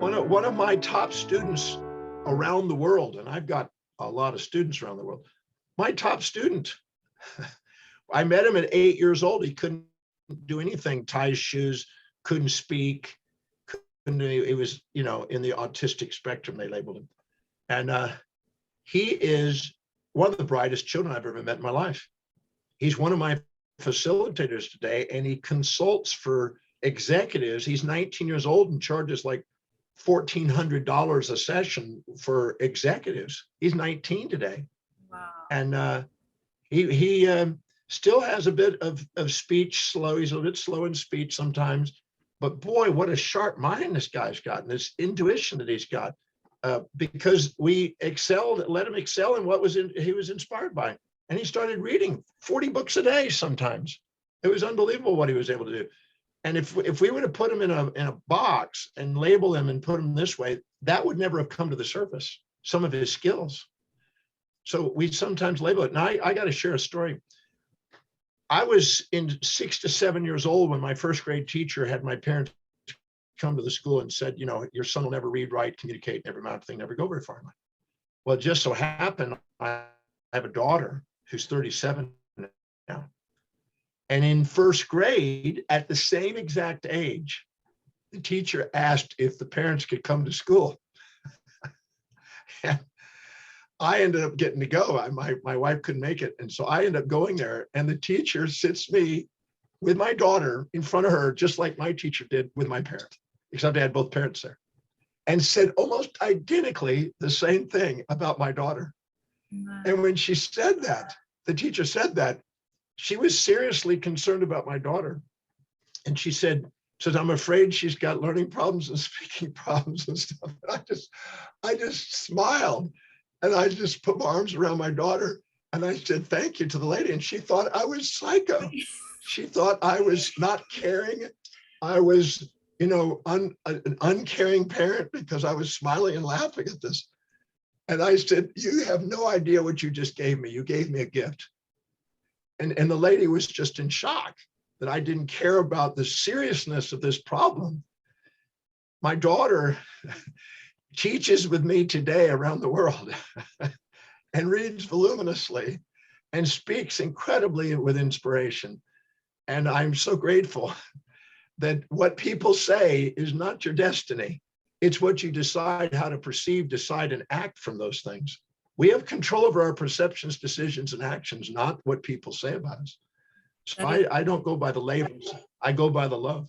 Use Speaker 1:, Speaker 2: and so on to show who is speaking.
Speaker 1: One of my top students around the world, and I've got a lot of students around the world, my top student, I met him at 8 years old. He couldn't do anything, tie his shoes, couldn't speak, couldn't do, it was, in the autistic spectrum, they labeled him. And he is one of the brightest children I've ever met in my life. He's one of my facilitators today, and he consults for executives. He's 19 years old and charges like $1,400 a session for executives. He's 19 today.
Speaker 2: Wow.
Speaker 1: And he still has a bit of speech slow. He's a bit slow in speech sometimes, but boy, what a sharp mind this guy's got, and this intuition that he's got, because we let him excel in what he was inspired by. And he started reading 40 books a day sometimes. It was unbelievable what he was able to do. And if we were to put him in a box and label him and put him this way, that would never have come to the surface, some of his skills. So we sometimes label it. Now, I got to share a story. I was 6 to 7 years old when my first grade teacher had my parents come to the school and said, your son will never read, write, communicate, never amount of thing, never go very far in life. Well, it just so happened, I have a daughter who's 37 now. And in first grade, at the same exact age, the teacher asked if the parents could come to school. And I ended up getting to go. My wife couldn't make it. And so I ended up going there, and the teacher sits me with my daughter in front of her, just like my teacher did with my parents, except I had both parents there, and said almost identically the same thing about my daughter. Wow. And when she said that, the teacher said that, she was seriously concerned about my daughter. And she said, I'm afraid she's got learning problems and speaking problems and stuff. And I just smiled, and I just put my arms around my daughter, and I said, thank you to the lady. And she thought I was psycho. She thought I was not caring. I was, an uncaring parent because I was smiling and laughing at this. And I said, you have no idea what you just gave me. You gave me a gift. And the lady was just in shock that I didn't care about the seriousness of this problem. My daughter teaches with me today around the world and reads voluminously and speaks incredibly with inspiration. And I'm so grateful that what people say is not your destiny. It's what you decide how to perceive, decide, and act from those things. We have control over our perceptions, decisions, and actions, not what people say about us. So I don't go by the labels. I go by the love.